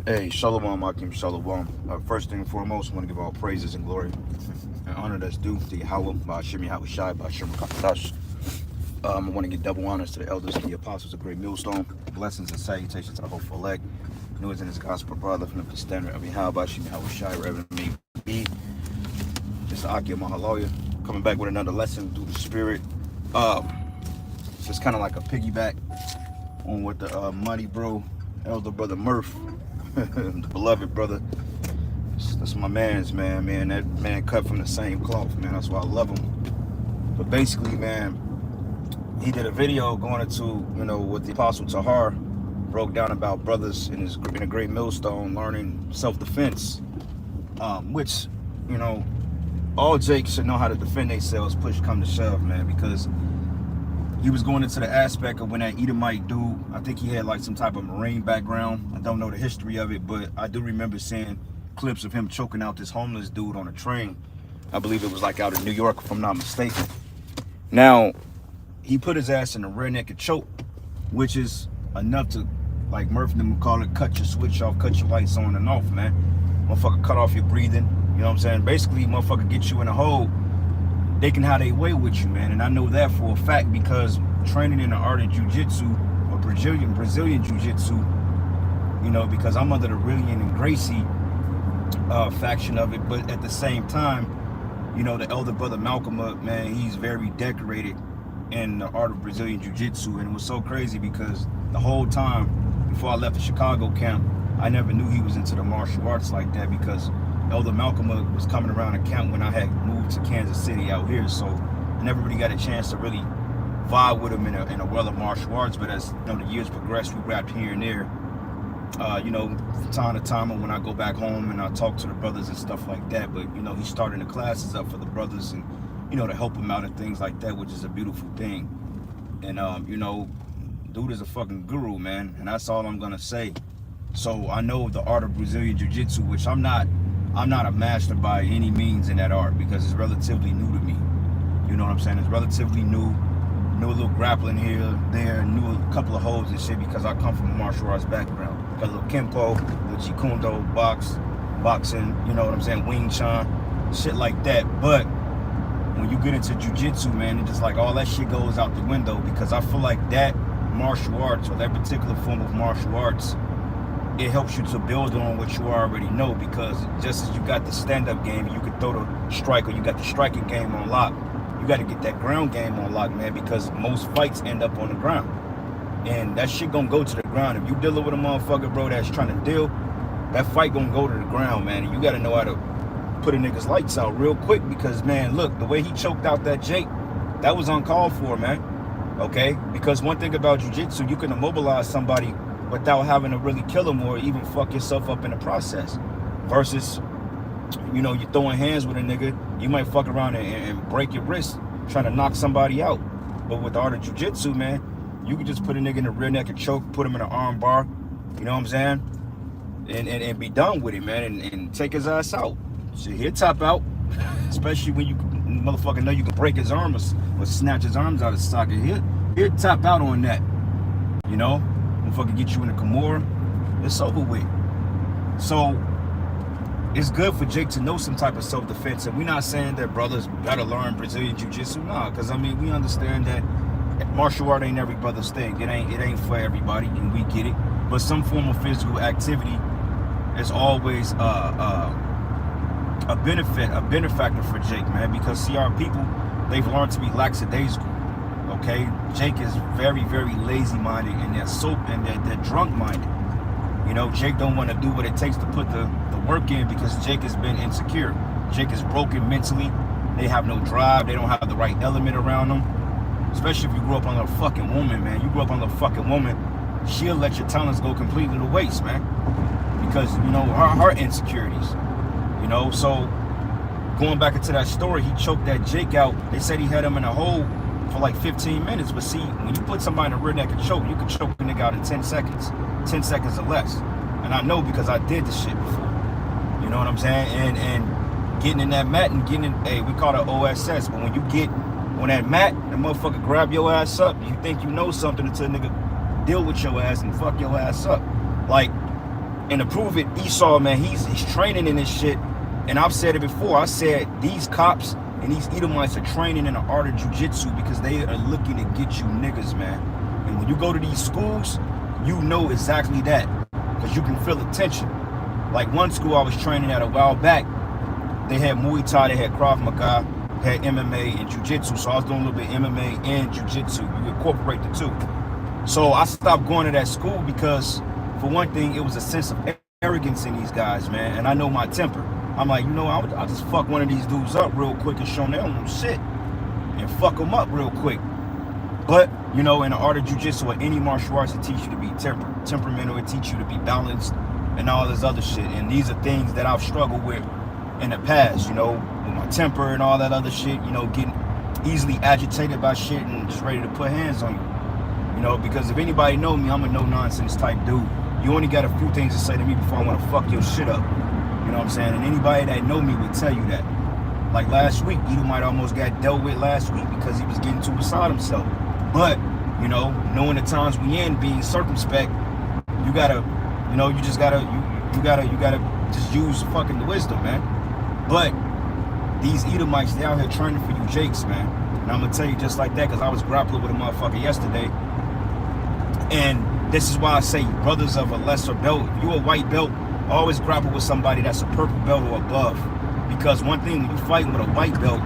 Hey, Shalom, Akim Shalom. First and foremost, I want to give all praises and glory and honor that's due to Yahweh, Ba'ashim Yahweh Shai, Ba'ashim Kakadash. I want to give double honors to the elders and the apostles of Great Millstone. Blessings and salutations to the hopeful elect. News in his gospel brother from the standard of Yahweh, Ba'ashim Yahweh Shai, wherever it may be. Just Akim Mahaloya, coming back with another lesson through the spirit. It's just kind of like a piggyback on what the mighty bro, elder brother Murph, the beloved brother. That's my man's man. That man cut from the same cloth, man. That's why I love him. But basically, man, he did a video going into, what the Apostle Tahar broke down about brothers in a great millstone learning self-defense, which, all Jakes should know how to defend themselves, push come to shove, man, because he was going into the aspect of when that Edomite dude, I think he had like some type of Marine background. I don't know the history of it, but I do remember seeing clips of him choking out this homeless dude on a train. I believe it was like out in New York, if I'm not mistaken. Now, he put his ass in a rear naked choke, which is enough to, like Murphy would call it, cut your switch off, cut your lights on and off, man. Motherfucker cut off your breathing, you know what I'm saying? Basically, motherfucker get you in a hole. They can have their way with you, man. And I know that for a fact because training in the art of jiu-jitsu or Brazilian jiu-jitsu, because I'm under the Rillian and Gracie faction of it. But at the same time, the elder brother Malcolm, man, he's very decorated in the art of Brazilian jiu-jitsu. And it was so crazy because the whole time before I left the Chicago camp, I never knew he was into the martial arts like that because Elder Malcolm was coming around the camp when I had moved to Kansas City out here, so I never really got a chance to really vibe with him in a world of martial arts. But as the years progressed, we rapped here and there. From time to time when I go back home and I talk to the brothers and stuff like that. But he's starting the classes up for the brothers and to help them out and things like that, which is a beautiful thing. And dude is a fucking guru, man, and that's all I'm gonna say. So I know the art of Brazilian Jiu-Jitsu, which I'm not a master by any means in that art because it's relatively new to me. You know what I'm saying? It's relatively new. Knew a little grappling here, there, knew a couple of holds and shit because I come from a martial arts background. Got a little Kempo, a little Jikundo, boxing, you know what I'm saying? Wing Chun, shit like that. But when you get into Jiu-Jitsu, man, it's just like all that shit goes out the window because I feel like that martial arts or that particular form of martial arts, it helps you to build on what you already know because just as you got the stand-up game, you can throw the strike or you got the striking game on lock, you got to get that ground game on lock, man, because most fights end up on the ground. And that shit gonna go to the ground. If you dealing with a motherfucker, bro, that's trying to deal, that fight gonna go to the ground, man. And you got to know how to put a nigga's lights out real quick because, man, look, the way he choked out that Jake, that was uncalled for, man. Okay? Because one thing about jiu-jitsu, you can immobilize somebody without having to really kill them or even fuck yourself up in the process. Versus, you're throwing hands with a nigga, you might fuck around and break your wrist trying to knock somebody out. But with the art of jiu-jitsu, man, you can just put a nigga in a rear naked choke, put him in an arm bar, you know what I'm saying? And be done with it, man, and take his ass out. So he'll tap out, especially when you motherfucker know you can break his arm or snatch his arms out of his socket. He'll tap out on that, motherfucker get you in a Kimura, it's over with. So it's good for Jake to know some type of self-defense. And we're not saying that brothers gotta learn Brazilian Jiu-Jitsu, nah, because we understand that martial art ain't every brother's thing. It ain't for everybody, and we get it. But some form of physical activity is always a benefactor for Jake, man, because see, our people, they've learned to be lackadaisical. Okay, Jake is very, very lazy-minded and they're drunk-minded. Jake don't want to do what it takes to put the work in because Jake has been insecure. Jake is broken mentally. They have no drive. They don't have the right element around them. Especially if you grew up under a fucking woman, man. You grew up under a fucking woman, she'll let your talents go completely to waste, man. Because, her insecurities. So going back into that story, he choked that Jake out. They said he had him in a hole for like 15 minutes. But see, when you put somebody in a rear naked choke, you can choke a nigga out in 10 seconds. 10 seconds or less. And I know because I did this shit before. You know what I'm saying? And getting in that mat and getting in, we call it OSS. But when you get on that mat, the motherfucker grab your ass up. You think you know something until a nigga deal with your ass and fuck your ass up. Like, And to prove it, Esau, man, he's training in this shit. And I've said it before. I said these cops and these Edomites are training in the art of jiu-jitsu because they are looking to get you niggas, man. And when you go to these schools, you know exactly that because you can feel the tension. Like one school I was training at a while back, they had Muay Thai, they had Krav Maga, had MMA and jiu-jitsu. So I was doing a little bit of MMA and jiu-jitsu. You incorporate the two. So I stopped going to that school because, for one thing, it was a sense of arrogance in these guys, man. And I know my temper. I'm like, you know, I'll just fuck one of these dudes up real quick and show them they don't know shit. And fuck them up real quick. But, you know, in the art of jiu-jitsu or any martial arts, it teach you to be temperamental. It teach you to be balanced and all this other shit. And these are things that I've struggled with in the past, you know, with my temper and all that other shit, you know, getting easily agitated by shit and just ready to put hands on you. You know, because if anybody know me, I'm a no-nonsense type dude. You only got a few things to say to me before I want to fuck your shit up. You know what I'm saying? And anybody that know me would tell you that. Like last week, Edomite almost got dealt with last week because he was getting too beside himself. But, you know, knowing the times we in, being circumspect, you gotta, you know, you just gotta, you gotta just use fucking the wisdom, man. But these Edomites, they out here training for you jakes, man. And I'm gonna tell you just like that because I was grappling with a motherfucker yesterday. And this is why I say brothers of a lesser belt, if you're a white belt, always grapple with somebody that's a purple belt or above. Because one thing, when you're fighting with a white belt,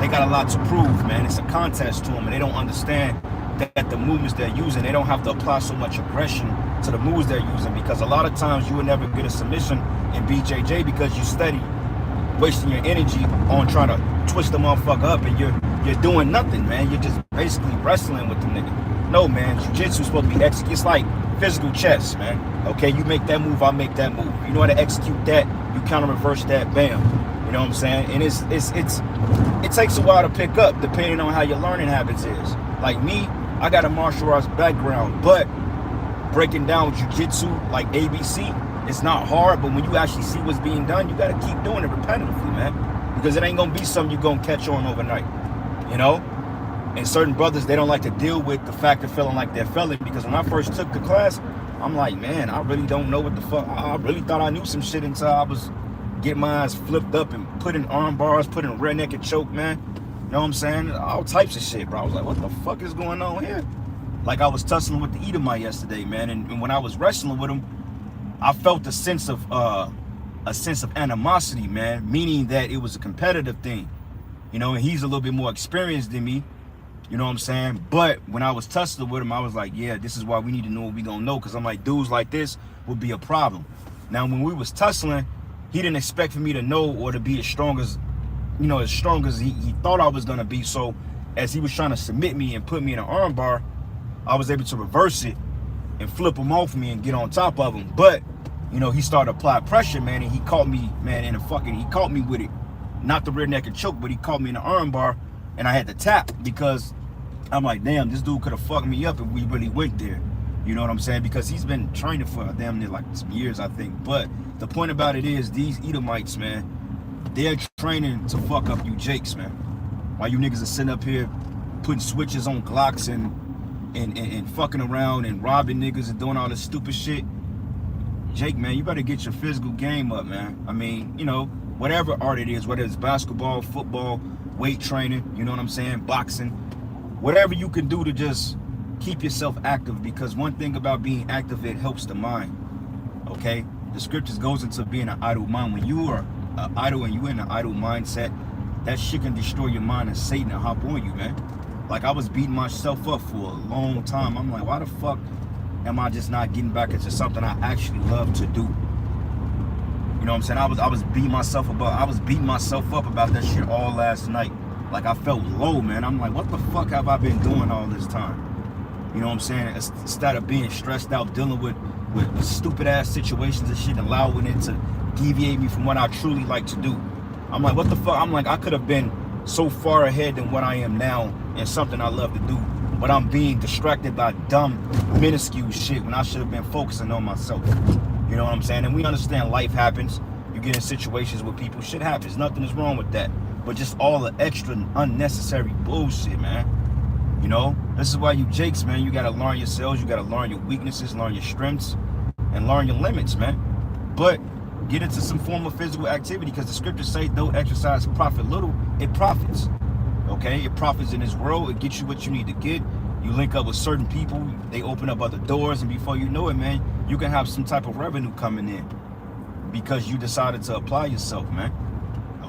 they got a lot to prove, man. It's a contest to them, and they don't understand that the movements they're using, they don't have to apply so much aggression to the moves they're using. Because a lot of times you will never get a submission in BJJ because you steady wasting your energy on trying to twist the motherfucker up, and you're doing nothing, man. You're just basically wrestling with the nigga. No, man, jiu-jitsu is supposed to be executed. It's like physical chess, man. Okay, you make that move, I make that move. You know how to execute that, you counter reverse that, bam. You know what I'm saying? And it takes a while to pick up depending on how your learning habits is. Like me, I got a martial arts background, but breaking down jiu-jitsu like ABC, it's not hard, but when you actually see what's being done, you gotta keep doing it repetitively, man. Because it ain't gonna be something you're gonna catch on overnight, you know? And certain brothers, they don't like to deal with the fact of feeling like they're failing, because when I first took the class, I'm like, man, I really don't know what the fuck. I really thought I knew some shit until I was getting my eyes flipped up and put in arm bars, put in rear naked choke, man. You know what I'm saying? All types of shit, bro. I was like, what the fuck is going on here? Like I was tussling with the Edomite yesterday, man. And when I was wrestling with him, I felt a sense of animosity, man, meaning that it was a competitive thing. You know, and he's a little bit more experienced than me. You know what I'm saying? But when I was tussling with him, I was like, yeah, this is why we need to know what we gonna know. Because I'm like, dudes like this would be a problem. Now, when we was tussling, he didn't expect for me to know or to be as strong as, you know, as strong as he thought I was gonna be. So as he was trying to submit me and put me in an arm bar, I was able to reverse it and flip him off me and get on top of him. But, you know, he started to apply pressure, man, and he caught me, man, he caught me with it. Not the rear naked choke, but he caught me in the arm bar, and I had to tap because I'm like, damn, this dude could have fucked me up if we really went there. You know what I'm saying? Because he's been training for damn near like some years, I think. But the point about it is, these Edomites, man, they're training to fuck up you jakes, man. While you niggas are sitting up here putting switches on Glocks and fucking around and robbing niggas and doing all this stupid shit. Jake, man, you better get your physical game up, man. I mean, you know, whatever art it is, whether it's basketball, football, weight training, you know what I'm saying, boxing, whatever you can do to just keep yourself active, because one thing about being active, it helps the mind, okay? The scriptures goes into being an idle mind. When you are idle and you in an idle mindset, that shit can destroy your mind and Satan will hop on you, man. Like, I was beating myself up for a long time. I'm like, why the fuck am I just not getting back into something I actually love to do? You know what I'm saying? I was beating myself up about that shit all last night. Like, I felt low, man. I'm like, what the fuck have I been doing all this time? You know what I'm saying? Instead of being stressed out, dealing with stupid ass situations and shit, allowing it to deviate me from what I truly like to do. I'm like, what the fuck? I'm like, I could have been so far ahead than what I am now in something I love to do, but I'm being distracted by dumb, minuscule shit when I should have been focusing on myself. You know what I'm saying? And we understand life happens. You get in situations where people, shit happens. Nothing is wrong with that. But just all the extra unnecessary bullshit, man. You know? This is why you jakes, man, you gotta learn yourselves, you gotta learn your weaknesses, learn your strengths, and learn your limits, man. But get into some form of physical activity, because the scriptures say, though exercise profit little, it profits. Okay, it profits in this world. It gets you what you need to get. You link up with certain people, they open up other doors, and before you know it, man, you can have some type of revenue coming in because you decided to apply yourself, man.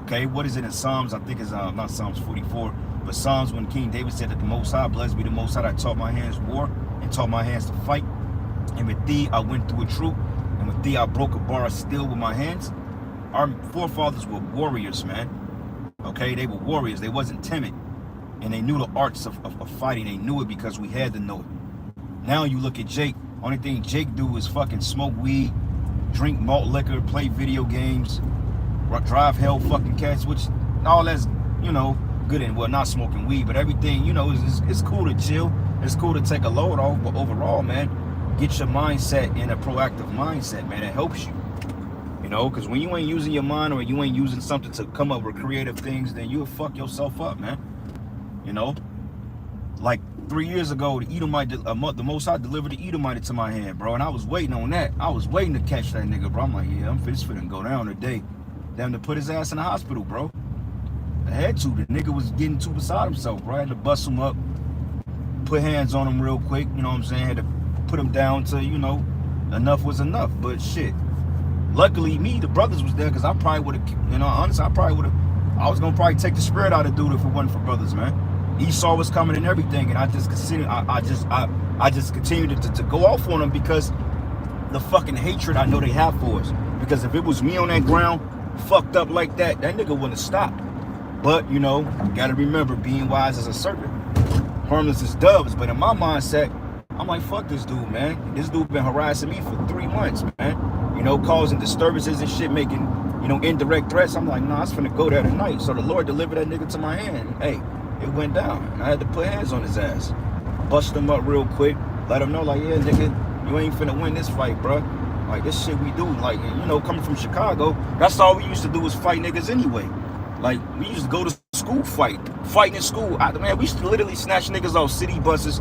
Okay, what is it in Psalms? I think it's not Psalms 44, but Psalms, when King David said that the Most High, blessed be the Most High, that taught my hands war and taught my hands to fight. And with thee, I went through a troop, and with thee, I broke a bar of steel with my hands. Our forefathers were warriors, man. Okay, they were warriors. They wasn't timid. And they knew the arts of fighting. They knew it because we had to know it. Now you look at Jake. Only thing Jake do is fucking smoke weed, drink malt liquor, play video games, drive hell fucking cats, which all that's, you know, good and, well, not smoking weed, but everything, you know, it's cool to chill. It's cool to take a load off, but overall, man, get your mindset in a proactive mindset, man. It helps you. You know, because when you ain't using your mind, or you ain't using something to come up with creative things, then you'll fuck yourself up, man. You know, like 3 years ago, the Most High delivered the Edomite to my hand, bro, and I was waiting on that. I was waiting to catch that nigga, bro. I'm like, yeah, it's finna go down today. Damn, to put his ass in the hospital, bro. I had to. The nigga was getting too beside himself, bro. I had to bust him up, put hands on him real quick. You know what I'm saying? Had to put him down to, you know, enough was enough. But shit, luckily me, the brothers was there, because I probably would have, you know, honestly, I was gonna probably take the spirit out of dude if it wasn't for brothers, man. Esau was coming and everything, and I just continued to go off on them because the fucking hatred I know they have for us. Because if it was me on that ground, fucked up like that, that nigga wouldn't have stopped. But, you know, gotta remember, being wise as a serpent, harmless as doves. But in my mindset, I'm like, fuck this dude, man. This dude been harassing me for 3 months, man. You know, causing disturbances and shit, making, you know, indirect threats. I'm like, nah, I was finna go there tonight. So the Lord delivered that nigga to my hand. Hey, it went down, and I had to put hands on his ass, bust him up real quick, let him know, like, yeah, nigga, you ain't finna win this fight, bro. Like, this shit we do, like, you know, coming from Chicago, that's all we used to do was fight niggas anyway. Like, we used to go to school fighting in school. Man, we used to literally snatch niggas off city buses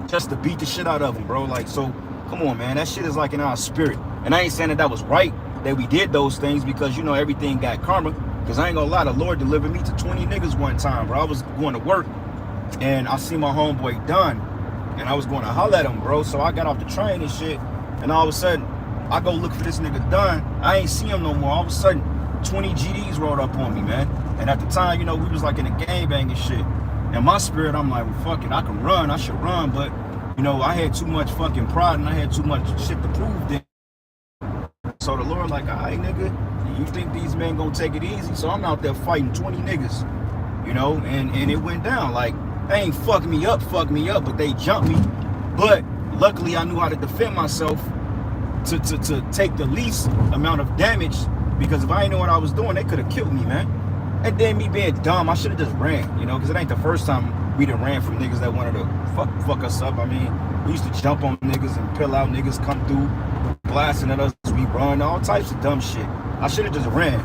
just to beat the shit out of them, bro. Like, so, come on, man, that shit is like in our spirit. And I ain't saying that was right that we did those things, because, you know, everything got karma. Because I ain't gonna lie, the Lord delivered me to 20 niggas one time, bro. I was going to work, and I see my homeboy Dunn, and I was going to holler at him, bro. So I got off the train and shit, and all of a sudden, I go look for this nigga Dunn. I ain't see him no more. All of a sudden, 20 GDs rolled up on me, man. And at the time, you know, we was like in a gangbang and shit. In my spirit, I'm like, well, fuck it, I can run. I should run, but, you know, I had too much fucking pride, and I had too much shit to prove then. So the Lord like, all right, nigga, you think these men gonna take it easy? So I'm out there fighting 20 niggas, you know, and it went down. Like, they ain't fuck me up, but they jumped me. But luckily I knew how to defend myself to take the least amount of damage, because if I didn't know what I was doing, they could have killed me, man. And then me being dumb, I should have just ran, you know, because it ain't the first time we done ran from niggas that wanted to fuck us up. I mean, we used to jump on niggas and pill out niggas, come through, blasting at us, we run, all types of dumb shit. I should have just ran.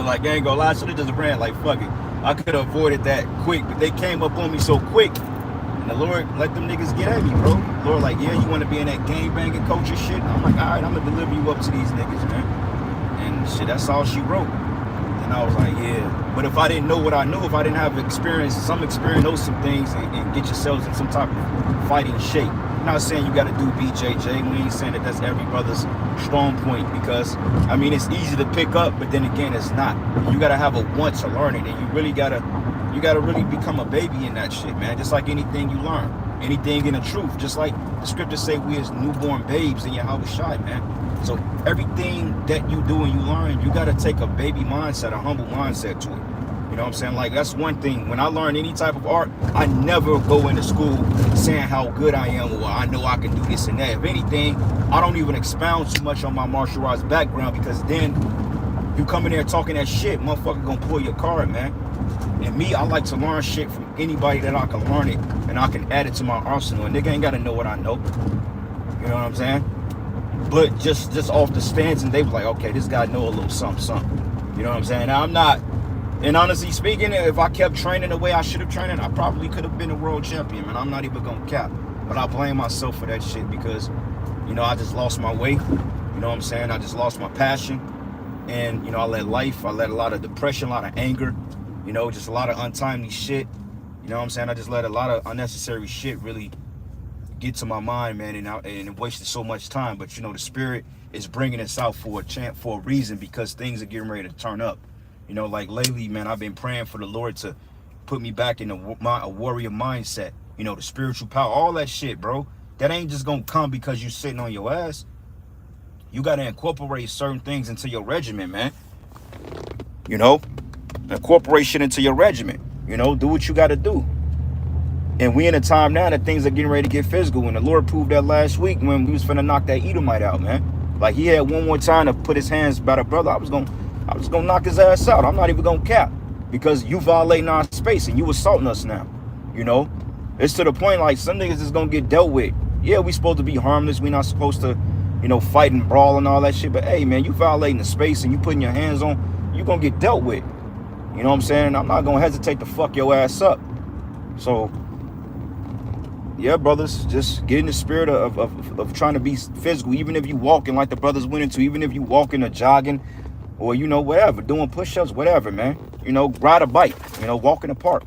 Like, I ain't gonna lie, I should have just ran, like, fuck it. I could have avoided that quick, but they came up on me so quick, and the Lord let them niggas get at me, bro. Lord like, yeah, you want to be in that gangbanging culture shit? I'm like, all right, I'm gonna deliver you up to these niggas, man. And shit, that's all she wrote. And I was like, yeah. But if I didn't know what I knew, if I didn't have some experience, know some things, and get yourselves in some type of fighting shape. I'm not saying you got to do BJJ. We ain't saying that that's every brother's strong point, because, I mean, it's easy to pick up, but then again, it's not. You got to have a want to learn it, and you really got to really become a baby in that shit, man. Just like anything you learn, anything in the truth. Just like the scriptures say, we as newborn babes in Yahweh Shai, man. So everything that you do and you learn, you got to take a baby mindset, a humble mindset to it. You know what I'm saying? Like, that's one thing. When I learn any type of art, I never go into school saying how good I am, or I know I can do this and that. If anything, I don't even expound too much on my martial arts background, because then you come in there talking that shit, motherfucker gonna pull your card, man. And me, I like to learn shit from anybody that I can learn it, and I can add it to my arsenal. And nigga ain't gotta know what I know. You know what I'm saying? But just off the stance, and they was like, okay, this guy know a little something. You know what I'm saying? Now, I'm not. And honestly speaking, if I kept training the way I should have trained, I probably could have been a world champion, man. I'm not even gonna cap. But I blame myself for that shit, because, You know, I just lost my way. You know what I'm saying? I just lost my passion. And, you know, I let a lot of depression, a lot of anger, you know, just a lot of untimely shit. You know what I'm saying? I just let a lot of unnecessary shit really get to my mind, man, and it wasted so much time. But, you know, the Spirit is bringing us out for a reason, because things are getting ready to turn up. You know, like lately, man, I've been praying for the Lord to put me back in a warrior mindset. You know, the spiritual power, all that shit, bro. That ain't just gonna come because you sitting on your ass. You gotta incorporate certain things into your regimen, man. You know, incorporation into your regimen. You know, do what you gotta do. And we in a time now that things are getting ready to get physical. And the Lord proved that last week when we was finna knock that Edomite out, man. Like, he had one more time to put his hands by the brother. I was gonna knock his ass out. I'm not even gonna cap, because you violating our space and you assaulting us now. You know, it's to the point like some niggas is gonna get dealt with. Yeah, we supposed to be harmless. We not supposed to, you know, fight and brawl and all that shit. But hey, man, you violating the space and you putting your hands on, you gonna get dealt with. You know what I'm saying? I'm not gonna hesitate to fuck your ass up. So yeah, brothers, just get in the spirit of trying to be physical. Even if you walking like the brothers went into, even if you walking or jogging, or, you know, whatever, doing push-ups, whatever, man. You know, ride a bike, you know, walk in the park.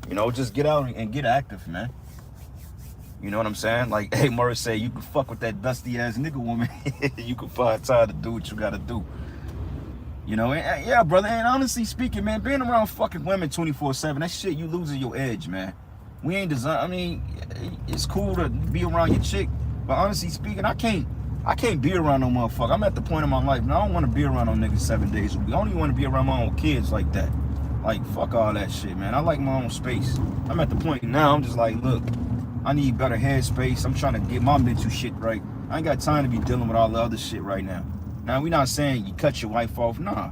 You know, just get out and get active, man. You know what I'm saying? Like, hey, Murray say, you can fuck with that dusty ass nigga woman. You can find time to do what you gotta do. You know, and, yeah, brother, and honestly speaking, man, being around fucking women 24/7, that shit, you losing your edge, man. We ain't designed. I mean, it's cool to be around your chick, but honestly speaking, I can't be around no motherfucker. I'm at the point in my life now, I don't want to be around no niggas 7 days a week. I don't even want to be around my own kids like that. Like, fuck all that shit, man. I like my own space. I'm at the point now, I'm just like, look, I need better headspace. I'm trying to get my mental shit right. I ain't got time to be dealing with all the other shit right now. Now, we're not saying you cut your wife off, nah.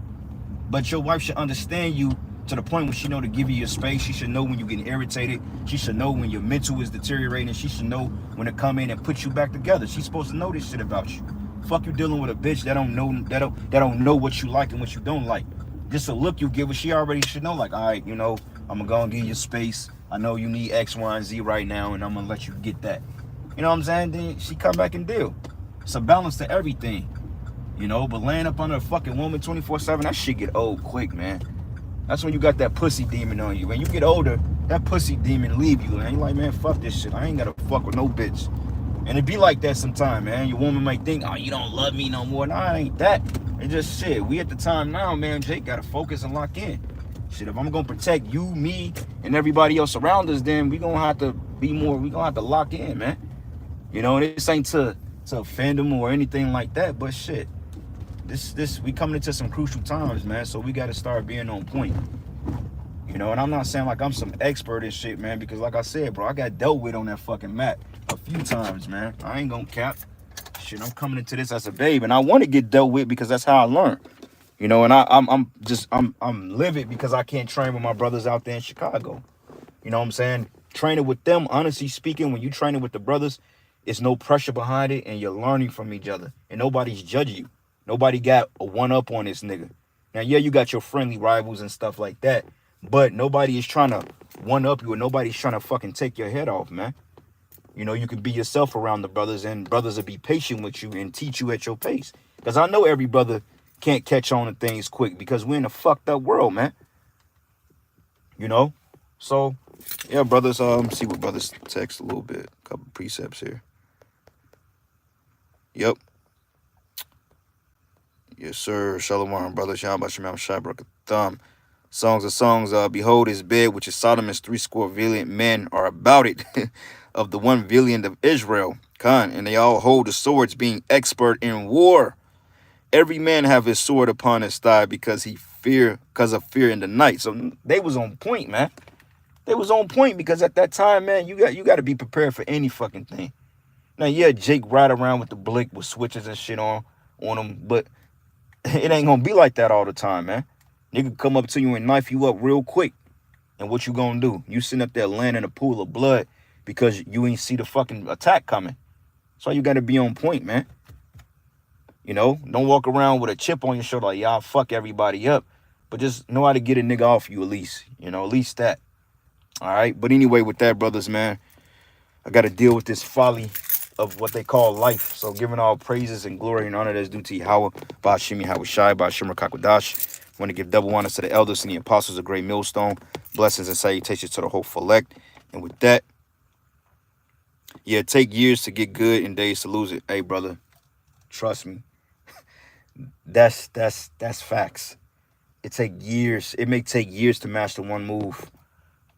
But your wife should understand you to the point where she know to give you your space. She should know when you're getting irritated. She should know when your mental is deteriorating. She should know when to come in and put you back together. She's supposed to know this shit about you. Fuck you dealing with a bitch that don't know what you like and what you don't like. Just a look you give her, she already should know, like, all right, you know, I'm gonna go and give you space. I know you need X, Y, and Z right now, and I'm gonna let you get that. You know what I'm saying? Then she come back and deal. It's a balance to everything. You know, but laying up under a fucking woman 24/7, that shit get old quick, man. That's when you got that pussy demon on you. When you get older, that pussy demon leave you, man. You're like, man, fuck this shit. I ain't gotta fuck with no bitch. And it be like that sometime, man. Your woman might think, oh, you don't love me no more. Nah, it ain't that. It's just shit. We at the time now, man. Jake gotta focus and lock in. Shit, if I'm gonna protect you, me, and everybody else around us, then we gonna have to be more, we gonna have to lock in, man. You know, this ain't to offend them or anything like that, but shit. We coming into some crucial times, man, so we got to start being on point. You know, and I'm not saying like I'm some expert in shit, man, because like I said, bro, I got dealt with on that fucking mat a few times, man. I ain't gonna cap. Shit, I'm coming into this as a babe, and I want to get dealt with because that's how I learn. You know, and I'm livid because I can't train with my brothers out there in Chicago. You know what I'm saying? Training with them, honestly speaking, when you training with the brothers, it's no pressure behind it, and you're learning from each other, and nobody's judging you. Nobody got a one-up on this nigga. Now, yeah, you got your friendly rivals and stuff like that, but nobody is trying to one-up you, and nobody's trying to fucking take your head off, man. You know, you can be yourself around the brothers, and brothers will be patient with you and teach you at your pace. Because I know every brother can't catch on to things quick because we're in a fucked up world, man. You know? So, yeah, brothers, see what brothers text a little bit. A couple precepts here. Yep. Yes, sir. Shalom, brother. Shalom, Shalom, Shabrak, Thumb. Songs of songs. Behold his bed, which is Solomon's 80 valiant men are about it, of the 1 valiant of Israel. Khan, and they all hold the swords, being expert in war. Every man have his sword upon his thigh because of fear in the night. So they was on point, man. They was on point because at that time, man, you got to be prepared for any fucking thing. Now, yeah, Jake ride around with the blick with switches and shit on him, but it ain't gonna be like that all the time, man. Nigga come up to you and knife you up real quick. And what you gonna do? You sitting up there laying in a pool of blood because you ain't see the fucking attack coming. So you gotta be on point, man. You know, don't walk around with a chip on your shoulder like, y'all fuck everybody up. But just know how to get a nigga off you at least. You know, at least that. All right. But anyway, with that, brothers, man, I gotta deal with this folly of what they call life. So giving all praises and glory and honor that's due to Yahweh, Ba'ashim Yahweh Shai, Ba'ashim Rakakwadash. Want to give double honors to the elders and the apostles of Great Millstone. Blessings and salutations to the whole elect. And with that, yeah, it take years to get good and days to lose it. Hey, brother, trust me. That's facts. It take years. It may take years to master one move,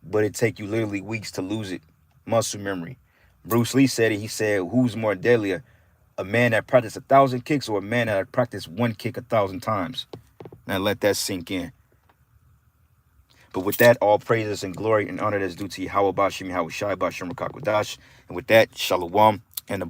but it take you literally weeks to lose it. Muscle memory. Bruce Lee said it. He said, who's more deadlier? A man that practiced 1,000 kicks or a man that practiced one kick 1,000 times? Now let that sink in. But with that, all praises and glory and honor that's due to Yahweh Bashim Yahweh Shai Bashim Rakakwadash. And with that, Shalom and the